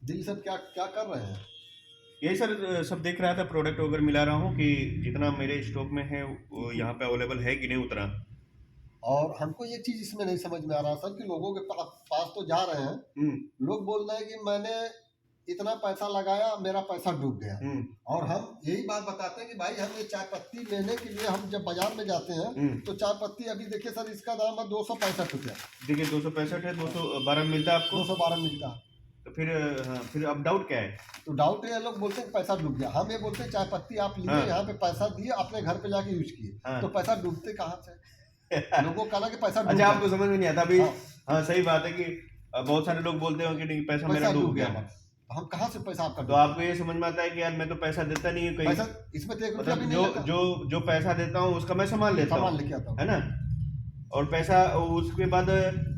जी sir, क्या क्या कर रहे हैं? यही सर सब देख रहा था, प्रोडक्ट वगैरह मिला रहा हूँ कि जितना मेरे स्टॉक में है वो यहाँ पे अवेलेबल है कि नहीं उतना। और हमको ये चीज़ इसमें नहीं समझ में आ रहा सर कि लोगों के पास तो जा रहे हैं, हम्म। लोग बोल रहे हैं कि मैंने इतना पैसा लगाया, मेरा पैसा डूब गया। हम्म। और हम यही बात बताते हैं कि भाई हम ये चाय पत्ती लेने के लिए हम जब बाजार में जाते हैं तो चाय पत्ती अभी देखिए सर, इसका दाम है 265 रुपया। देखिए 265 है, 212 में मिलता है आपको। 212 मिलता है। तो फिर हाँ, फिर अब डाउट क्या है? तो डाउट है, लोग बोलते हैं कि पैसा डूब गया। हम ये बोलते हैं चाय पत्ती आप लिए, हाँ। यहाँ पे पैसा दिए, अपने घर पे जाके यूज किए, हाँ। तो पैसा डूबते कहाँ से? लोगों का कहना कि पैसा डूब अच्छा, गया। आपको समझ में नहीं आता अभी? हाँ। हाँ, सही बात है कि बहुत सारे लोग बोलते हो कि नहीं पैसा मेरा डूब गया। तो हम कहाँ से पैसा आपका तो डूब आपको ये समझ में आता है कि यार मैं तो पैसा देता नहीं हूँ कहीं, पैसा इसमें तो 1 रुपया भी मतलब नहीं जो लगा। जो पैसा देता हूँ उसका मैं सामान लेता सामान हूँ, लेके आता हूँ। है ना? और पैसा उसके बाद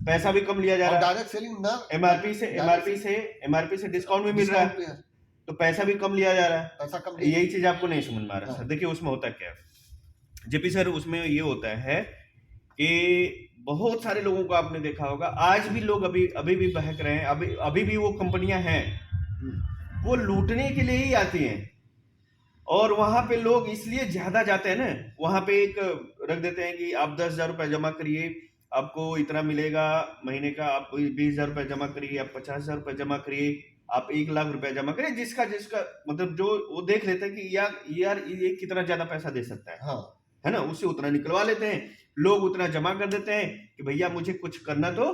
पैसा भी कम लिया जा रहा है। डायरेक्ट सेलिंग ना, एमआरपी से डिस्काउंट भी मिल रहा है, तो पैसा भी कम लिया जा रहा है। पैसा कम। यही चीज आपको नहीं समझ में आ रहा हाँ। सर। देखिए उसमें होता क्या है जेपी सर, उसमें ये होता है कि बहुत सारे लोगों को आपने देखा होगा, आज भी लोग अभी अभी भी बहक रहे हैं, अभी भी वो कंपनियां हैं, वो लूटने के लिए ही आती हैं। और वहां पे लोग इसलिए ज्यादा जाते हैं ना, वहां पे एक रख देते हैं कि आप 10,000 रुपए जमा करिए, आपको इतना मिलेगा महीने का, आप 20,000 रुपए जमा करिए, आप 50,000 रुपए जमा करिए, आप 1,00,000 रुपए जमा करिए, जिसका जिसका मतलब जो वो देख लेते हैं कि यार ये कितना ज्यादा पैसा दे सकता है। हाँ। है ना, उससे उतना निकलवा लेते हैं, लोग उतना जमा कर देते हैं कि भैया मुझे कुछ करना तो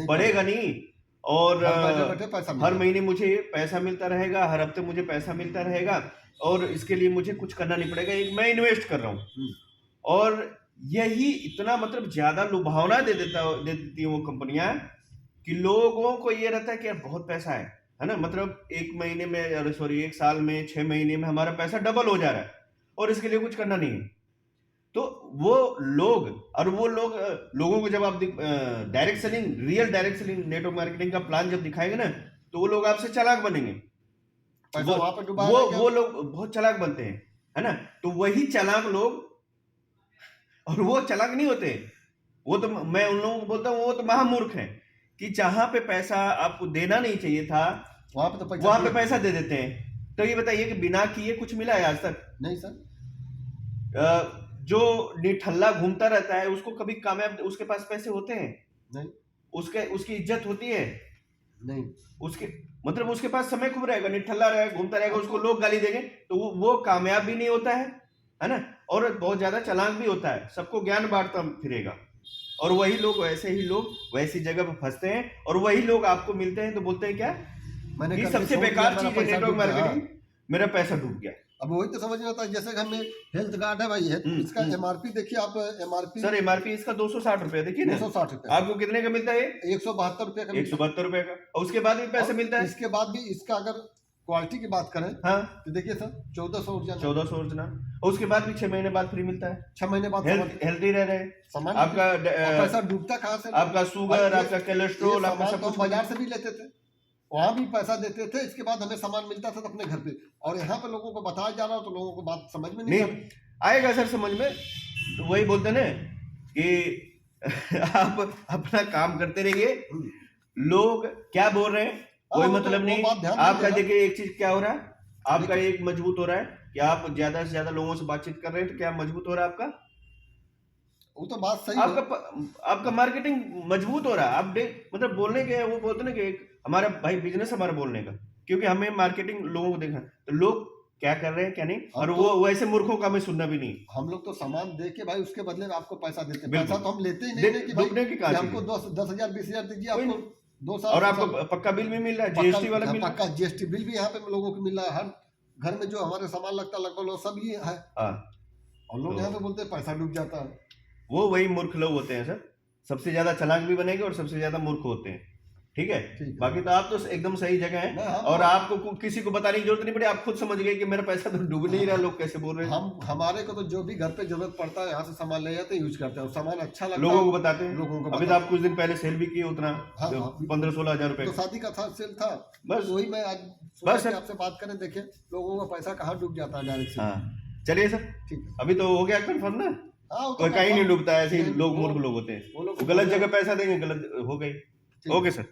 पड़ेगा नहीं, और हर महीने मुझे पैसा मिलता रहेगा, हर हफ्ते मुझे पैसा मिलता रहेगा, और इसके लिए मुझे कुछ करना नहीं पड़ेगा, मैं इन्वेस्ट कर रहा हूँ। और यही इतना मतलब ज्यादा लुभावना दे देती है वो कंपनियां कि लोगों को ये रहता है कि यार बहुत पैसा है ना, मतलब एक महीने में, सॉरी, एक साल में, 6 महीने में हमारा पैसा डबल हो जा रहा है और इसके लिए कुछ करना नहीं है। तो वो लोग लोगों को जब आप direct selling, real direct selling, network marketing का प्लान जब दिखाएंगे ना, तो वो लोग आपसे चालाक बनेंगे। वो लोग बहुत चालाक बनते हैं, है ना? तो वही चालाक लोग, और वो चालाक नहीं होते, वो तो मैं उन लोगों को बोलता हूँ वो तो महामूर्ख हैं कि जहां पे पैसा आपको देना नहीं चाहिए था वहां पे पैसा दे देते हैं। तो ये बताइए कि बिना किए कुछ मिला है आज तक? नहीं सर। जो निठल्ला घूमता रहता है उसको कभी कामयाब, उसके पास पैसे होते हैं नहीं, उसकी इज्जत होती है नहीं, उसके मतलब उसके पास समय खूब रहेगा, निठल्ला रहेगा, घूमता रहेगा, उसको लोग गाली देंगे तो वो कामयाब भी नहीं होता है ना? और बहुत ज्यादा चालाक भी होता है, सबको ज्ञान बांटता फिरेगा। और वही लोग, वैसे ही लोग वैसी जगह पर फंसते हैं, और वही लोग आपको मिलते हैं तो बोलते हैं क्या, मैंने सबसे बेकार चीज है नेटवर्क मार्केटिंग, मेरा पैसा डूब गया। अब वही तो समझ में आता है, जैसे घर में हेल्थ कार्ड है भाई है, इसका एमआरपी देखिए आप, एमआरपी सर एमआरपी इसका 260 रुपए, देखिए ना 260 रुपए। आपको कितने का मिलता है? 172 रुपए का। 172 रुपए का, और उसके बाद भी पैसे मिलता है। इसके बाद भी इसका अगर क्वालिटी की बात करें, हाँ, तो देखिए सर 1400 ओरिजिनल, और उसके बाद भी 6 महीने बाद फ्री मिलता है। 6 महीने बाद हेल्दी रह रहे सामान, आपका पैसा डूबता कहाँ से? आपका शुगर, आपका कोलेस्ट्रॉल, आपका सब कुछ बाजार से भी लेते थे, वहां भी पैसा देते थे, इसके बाद हमें सामान मिलता था अपने घर पे, और यहाँ पे लोगों को बताया जा रहा हो तो लोगों को बात समझ में नहीं आएगा सर समझ में। तो वही बोलते ना कि आप अपना काम करते रहिए, लोग क्या बोल रहे हैं कोई मतलब नहीं। आपका देखिए एक चीज क्या हो रहा है, आपका एक मजबूत हो रहा है कि आप ज्यादा से ज्यादा लोगों से बातचीत कर रहे हैं, तो क्या मजबूत हो रहा है आपका? वो तो बात सही आपका मार्केटिंग मजबूत हो रहा है। आप मतलब बोलने के, वो बोलते ना कि हमारा भाई बिजनेस हमारा बोलने का, क्योंकि हमें मार्केटिंग लोगों को देखा, तो लोग क्या कर रहे हैं क्या नहीं, और वो वैसे मूर्खों का हमें सुनना भी नहीं। हम लोग तो सामान दे के भाई उसके बदले में आपको पैसा देते हैं, पैसा तो हम लेते ही नहीं कि भाई हमको 10,000 20,000 दीजिए, आपको 2 साल, और आपको पक्का बिल भी मिल रहा है, जीएसटी वाला मिल रहा है, पक्का जीएसटी बिल भी यहाँ पे लोगों को मिल रहा है। हर घर में जो हमारे सामान लगता है लगभग सब ये है, और लोग यहाँ पे बोलते हैं पैसा डूब जाता है। वो वही मूर्ख लोग होते हैं सर, सबसे ज्यादा चालाक भी बनेंगे और सबसे ज्यादा मूर्ख होते हैं। ठीक है, बाकी तो आप तो एकदम सही जगह है, और आपको किसी को बताने की जरूरत नहीं पड़ी, आप खुद समझ गए कि मेरा पैसा तो डूब नहीं रहा, लोग कैसे बोल रहे हैं। हमारे को तो जो भी घर पे जरूरत पड़ता है यहाँ से सामान ले जाते हैं, यूज करते हैं, और सामान अच्छा लगता है लोगों को बताते हैं। अभी तो आप कुछ दिन पहले सेल भी किए उतना 15-16 हजार रुपए, तो शादी का था सेल था, बस वही मैं आज बस आपसे बात करें, देखे लोगों का पैसा कहाँ डूब जाता है डायरेक्ट से। हाँ चलिए सर, ठीक है, अभी तो हो गया कंफर्म ना, कोई कहीं नहीं डूबता है, ऐसे लोग मूर्ख लोग होते हैं, गलत जगह पैसा देंगे, गलत हो गई। Okay sir.